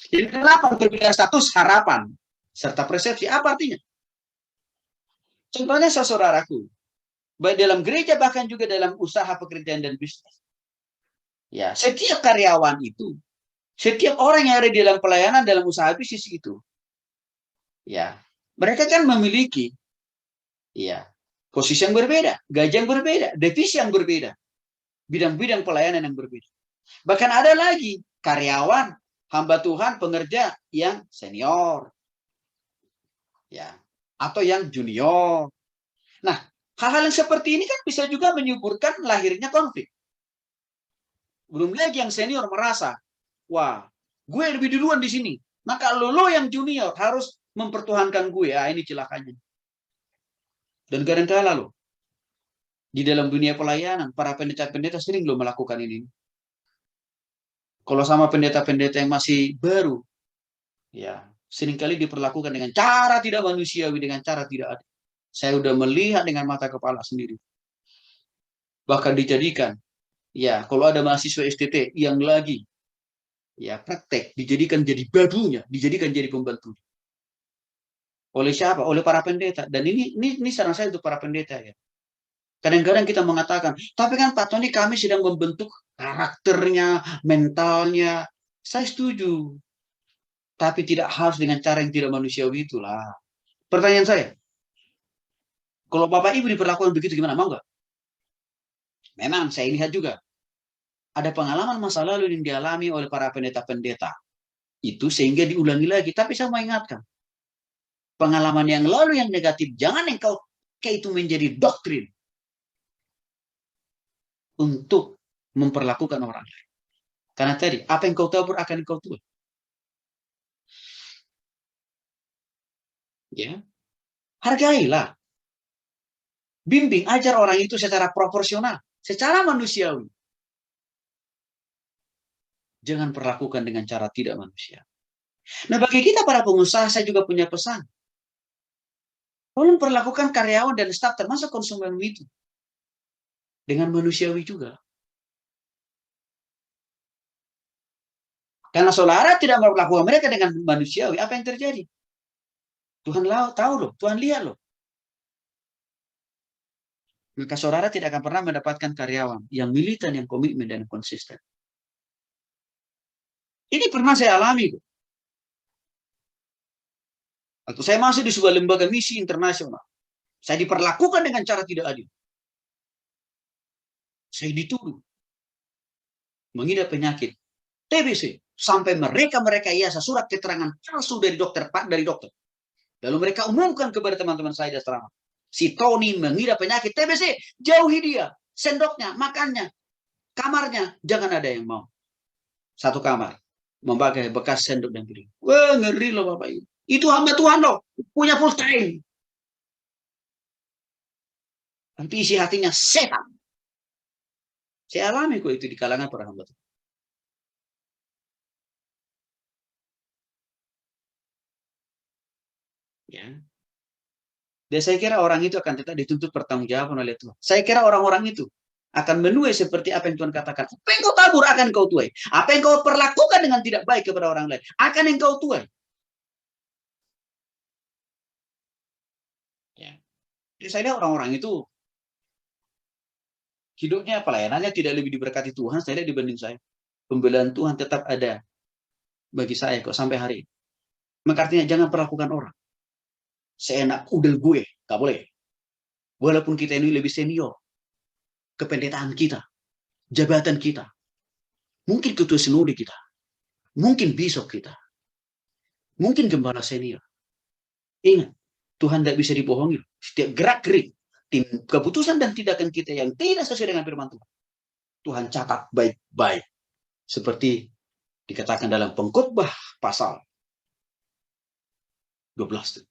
Jadi kenapa berbeda status harapan serta persepsi? Apa artinya? Contohnya saudaraku, baik dalam gereja bahkan juga dalam usaha pekerjaan dan bisnis. Ya, setiap karyawan itu, setiap orang yang ada di dalam pelayanan dalam usaha bisnis itu, ya, mereka kan memiliki, ya, posisi yang berbeda, gaji yang berbeda, divisi yang berbeda, bidang-bidang pelayanan yang berbeda. Bahkan ada lagi karyawan, hamba Tuhan, pengerja yang senior, ya, atau yang junior. Nah, hal-hal yang seperti ini kan bisa juga menyuburkan lahirnya konflik. Belum lagi yang senior merasa, wah, gue lebih duluan di sini. Maka lo yang junior harus mempertuhankan gue. Ah, ini celakanya. Dan kadang-kala lo, di dalam dunia pelayanan, para pendeta-pendeta sering lo melakukan ini. Kalau sama pendeta-pendeta yang masih baru, ya, seringkali diperlakukan dengan cara tidak manusiawi, dengan cara tidak adil. Saya sudah melihat dengan mata kepala sendiri. Bahkan dijadikan, ya, kalau ada mahasiswa STT yang lagi, ya, praktek, dijadikan jadi babunya, dijadikan jadi pembantu. Oleh siapa? Oleh para pendeta. Dan ini saran saya untuk para pendeta, ya. Kadang-kadang kita mengatakan, tapi kan Pak Tony kami sedang membentuk karakternya, mentalnya. Saya setuju. Tapi tidak harus dengan cara yang tidak manusiawi itulah. Pertanyaan saya, kalau Bapak Ibu diperlakukan begitu gimana? Mau nggak? Memang saya lihat juga. Ada pengalaman masa lalu yang dialami oleh para pendeta-pendeta. Itu sehingga diulangi lagi. Tapi saya mau ingatkan. Pengalaman yang lalu yang negatif. Jangan engkau kayak itu menjadi doktrin. Untuk memperlakukan orang lain. Karena tadi, apa yang kau tabur akan kau tuai. Ya. Hargailah. Bimbing, ajar orang itu secara proporsional. Secara manusiawi. Jangan perlakukan dengan cara tidak manusia. Nah, bagi kita para pengusaha, saya juga punya pesan. Tolong perlakukan karyawan dan staf termasuk konsumen itu dengan manusiawi juga. Karena saudara tidak memperlakukan mereka dengan manusiawi, apa yang terjadi? Tuhan tahu loh, Tuhan lihat loh. Maka saudara tidak akan pernah mendapatkan karyawan yang militan, yang komitmen, dan konsisten. Ini pernah saya alami. Waktu saya masuk di sebuah lembaga misi internasional, saya diperlakukan dengan cara tidak adil. Saya dituduh mengidap penyakit TBC sampai mereka ijazah surat keterangan palsu dari dokter, Lalu mereka umumkan kepada teman-teman saya di asrama. Si Tony mengidap penyakit TBC, jauhi dia, sendoknya, makannya, kamarnya, jangan ada yang mau. Satu kamar, memakai bekas sendok dan piring. Wah, ngeri loh Bapak Ibu. Itu hamba Tuhan loh, punya full time. Tapi isi hatinya setan. Saya alami kok itu di kalangan para hamba Tuhan. Ya. Dan saya kira orang itu akan tetap dituntut pertanggungjawaban oleh Tuhan. Saya kira orang-orang itu akan menuai seperti apa yang Tuhan katakan. Apa yang kau tabur akan kau tuai. Apa yang kau perlakukan dengan tidak baik kepada orang lain akan yang kau tuai. Ya. Jadi saya lihat orang-orang itu hidupnya pelayanannya tidak lebih diberkati Tuhan saya lihat dibanding saya. Pembelaan Tuhan tetap ada bagi saya kok sampai hari ini. Maka artinya jangan perlakukan orang seenak udel gue, gak boleh. Walaupun kita ini lebih senior, kependetaan kita, jabatan kita, mungkin ketua sinode kita, mungkin bisop kita, mungkin gembala senior. Ingat, Tuhan tidak bisa dibohongi. Setiap gerak-gerik, keputusan dan tindakan kita yang tidak sesuai dengan firman Tuhan, Tuhan catat baik-baik. Seperti dikatakan dalam Pengkhotbah pasal 12.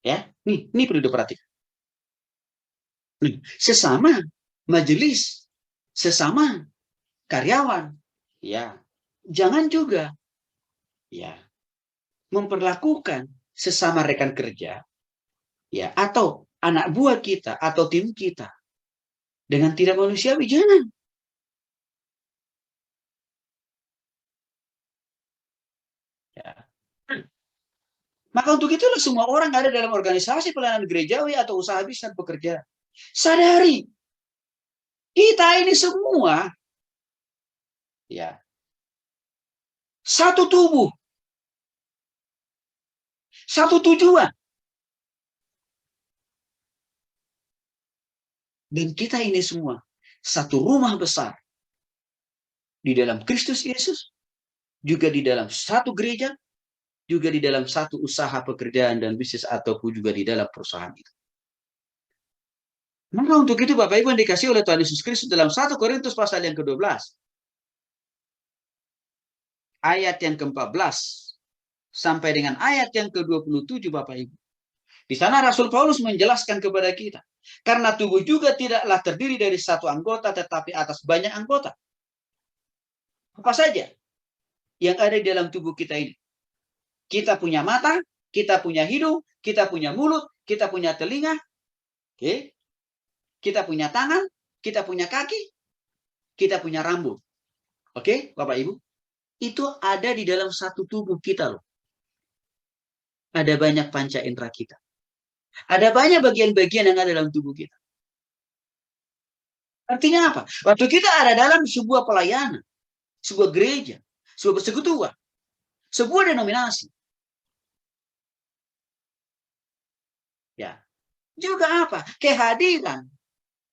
Ya, ini perlu diperhatikan. Sesama majelis, sesama karyawan, ya, jangan juga ya memperlakukan sesama rekan kerja, ya, atau anak buah kita atau tim kita dengan tidak manusiawi, jangan. Maka untuk itulah semua orang ada dalam organisasi pelayanan gerejawi atau usaha bisnis pekerja. Sadari, kita ini semua ya satu tubuh, satu tujuan. Dan kita ini semua satu rumah besar di dalam Kristus Yesus, juga di dalam satu gereja, juga di dalam satu usaha pekerjaan dan bisnis ataupun juga di dalam perusahaan itu. Maka untuk itu Bapak Ibu yang dikasih oleh Tuhan Yesus Kristus dalam 1 Korintus pasal yang ke-12 ayat yang ke-14 sampai dengan ayat yang ke-27 Bapak Ibu. Di sana Rasul Paulus menjelaskan kepada kita, karena tubuh juga tidaklah terdiri dari satu anggota tetapi atas banyak anggota. Apa saja yang ada di dalam tubuh kita ini? Kita punya mata, kita punya hidung, kita punya mulut, kita punya telinga, okay? Kita punya tangan, kita punya kaki, kita punya rambut. Oke, Bapak Ibu? Itu ada di dalam satu tubuh kita loh. Ada banyak panca indera kita. Ada banyak bagian-bagian yang ada dalam tubuh kita. Artinya apa? Waktu kita ada dalam sebuah pelayanan, sebuah gereja, sebuah persekutuan, sebuah denominasi. Ya. Juga apa? Kehadiran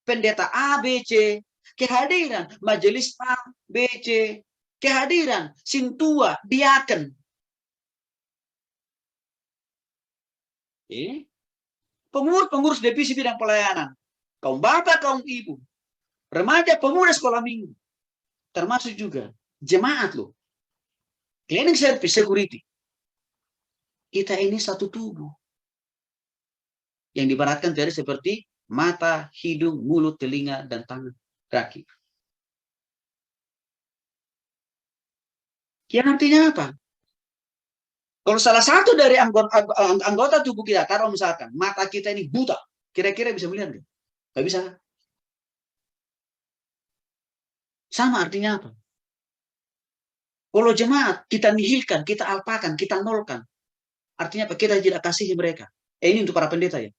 pendeta A, B, C, kehadiran majelis A, B, C, kehadiran sintua, diaken. Pengurus divisi bidang pelayanan, kaum bapak, kaum ibu, remaja, pemuda sekolah minggu, termasuk juga jemaat loh, cleaning service, security. Kita ini satu tubuh yang diibaratkan dari seperti mata, hidung, mulut, telinga, dan tangan, kaki. Yang artinya apa? Kalau salah satu dari anggota tubuh kita, taruh misalkan, mata kita ini buta, kira-kira bisa melihat nggak? Nggak bisa. Sama artinya apa? Kalau jemaat, kita nihilkan, kita alpakan, kita nolkan. Artinya apa? Kita tidak kasihi mereka. Ini untuk para pendeta ya.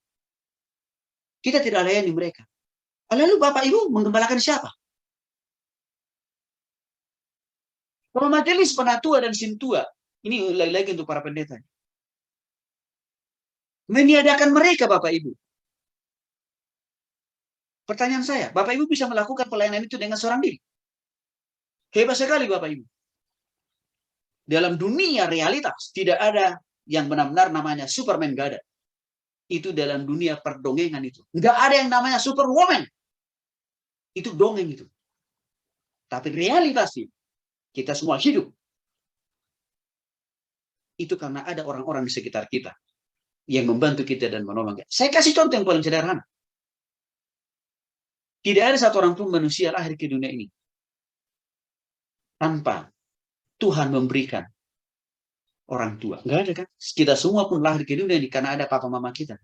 Kita tidak layani mereka. Lalu Bapak Ibu menggembalakan siapa? Kalau majelis penatua dan sintua, ini lagi-lagi untuk para pendeta. Meniadakan mereka Bapak Ibu. Pertanyaan saya, Bapak Ibu bisa melakukan pelayanan itu dengan seorang diri? Hebat sekali Bapak Ibu. Dalam dunia realitas, tidak ada yang benar-benar namanya Superman, nggak ada. Itu dalam dunia perdongengan itu. Nggak ada yang namanya Superwoman. Itu dongeng itu. Tapi realitasnya, kita semua hidup. Itu karena ada orang-orang di sekitar kita yang membantu kita dan menolong kita. Saya kasih contoh yang paling sederhana. Tidak ada satu orang pun manusia lahir ke dunia ini tanpa Tuhan memberikan orang tua. Nggak ada kan? Kita semua pun lahir ke dunia ini karena ada papa mama kita.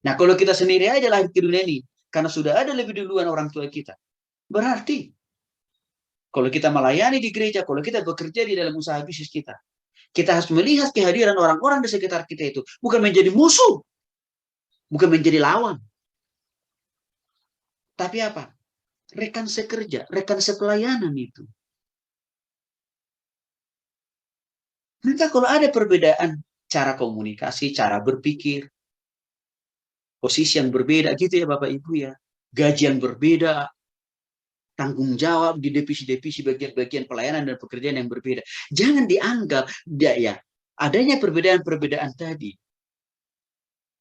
Nah kalau kita sendiri aja lahir ke dunia ini karena sudah ada lebih duluan orang tua kita. Berarti kalau kita melayani di gereja, kalau kita bekerja di dalam usaha bisnis kita harus melihat kehadiran orang-orang di sekitar kita itu bukan menjadi musuh, bukan menjadi lawan. Tapi apa? Rekan sekerja, rekan sepelayanan itu. Maka kalau ada perbedaan cara komunikasi, cara berpikir, posisi yang berbeda gitu ya Bapak Ibu ya, gaji yang berbeda, tanggung jawab di divisi-divisi bagian-bagian pelayanan dan pekerjaan yang berbeda. Jangan dianggap ya adanya perbedaan-perbedaan tadi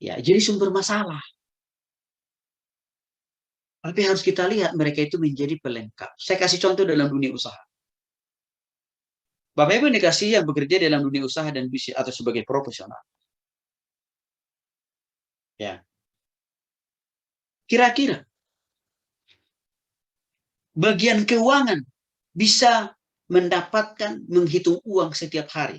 ya jadi sumber masalah. Tapi harus kita lihat mereka itu menjadi pelengkap. Saya kasih contoh dalam dunia usaha. Bapak Ibu dikasih yang bekerja dalam dunia usaha dan bisnis atau sebagai profesional. Ya. Kira-kira bagian keuangan bisa mendapatkan menghitung uang setiap hari.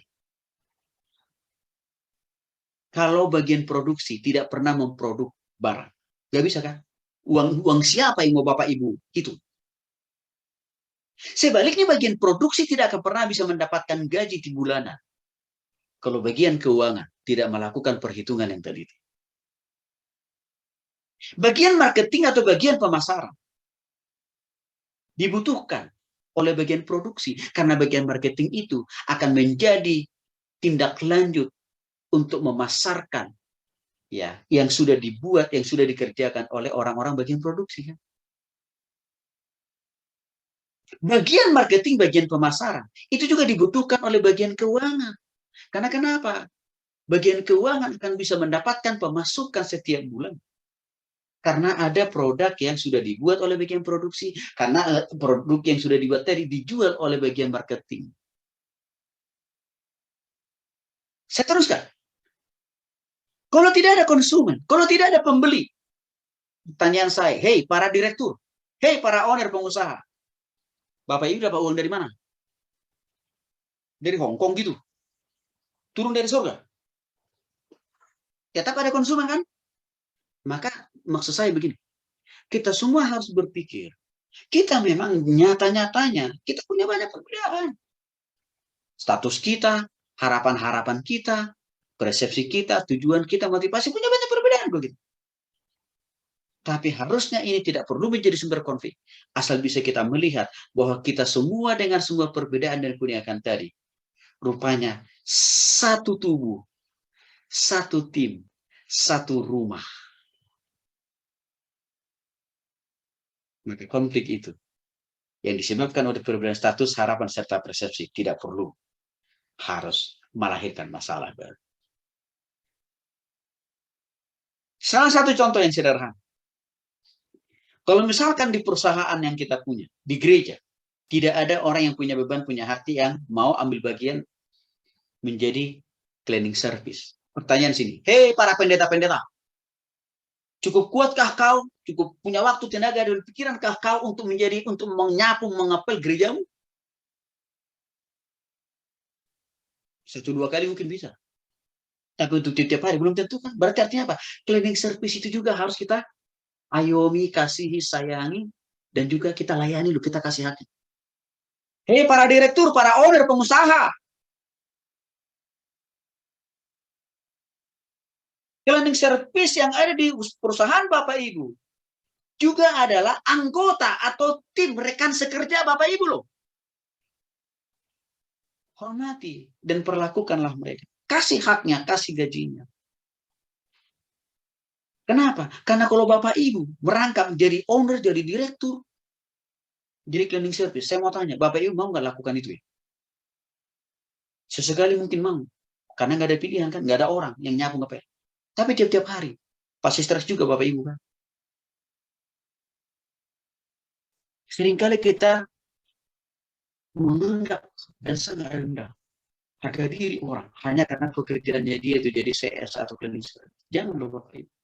Kalau bagian produksi tidak pernah memproduk barang. Gak bisa kan? Uang siapa yang mau Bapak Ibu hitung? Sebaliknya bagian produksi tidak akan pernah bisa mendapatkan gaji di bulanan. Kalau bagian keuangan tidak melakukan perhitungan yang teliti. Bagian marketing atau bagian pemasaran dibutuhkan oleh bagian produksi, karena bagian marketing itu akan menjadi tindak lanjut untuk memasarkan ya yang sudah dibuat, yang sudah dikerjakan oleh orang-orang bagian produksi. Bagian marketing, bagian pemasaran itu juga dibutuhkan oleh bagian keuangan. Karena kenapa? Bagian keuangan akan bisa mendapatkan pemasukan setiap bulan. Karena ada produk yang sudah dibuat oleh bagian produksi, karena produk yang sudah dibuat tadi dijual oleh bagian marketing. Saya teruskan. Kalau tidak ada konsumen, kalau tidak ada pembeli, pertanyaan saya, hey para direktur, hey para owner pengusaha, Bapak Ibu dapat uang dari mana? Dari Hong Kong gitu? Turun dari surga? Tetap ada konsumen kan? Maka maksud saya begini, kita semua harus berpikir, kita memang nyata-nyatanya, kita punya banyak perbedaan. Status kita, harapan-harapan kita, persepsi kita, tujuan kita, motivasi, punya banyak perbedaan begitu. Tapi harusnya ini tidak perlu menjadi sumber konflik. Asal bisa kita melihat bahwa kita semua dengan semua perbedaan dan keunikan tadi, rupanya satu tubuh, satu tim, satu rumah. Maka konflik itu yang disebabkan oleh perbedaan status, harapan, serta persepsi tidak perlu harus melahirkan masalah baru. Salah satu contoh yang sederhana. Kalau misalkan di perusahaan yang kita punya, di gereja, tidak ada orang yang punya beban, punya hati yang mau ambil bagian menjadi cleaning service. Pertanyaan sini, hei para pendeta-pendeta, cukup kuatkah kau, cukup punya waktu, tenaga, dan pikirankah kau untuk menyapu, mengepel gerejamu? 1-2 kali mungkin bisa. Tapi untuk tiap hari belum tentu kan. Berarti artinya apa? Cleaning service itu juga harus kita ayomi, kasihi, sayangi, dan juga kita layani, kita kasih hati. Hei para direktur, para owner, pengusaha. Cleaning service yang ada di perusahaan Bapak Ibu juga adalah anggota atau tim rekan sekerja Bapak Ibu loh. Hormati dan perlakukanlah mereka. Kasih haknya, kasih gajinya. Kenapa? Karena kalau Bapak Ibu merangkap jadi owner, jadi direktur, jadi cleaning service, saya mau tanya, Bapak Ibu mau nggak lakukan itu ya? Sesekali mungkin mau. Karena nggak ada pilihan kan, nggak ada orang yang nyapu ngepel. Tapi tiap-tiap hari, pasti stres juga Bapak Ibu kan. Seringkali kita menganggap dan sangat rendah harga diri orang hanya karena pekerjaannya dia itu jadi CS atau cleaning service. Jangan lupa Bapak Ibu.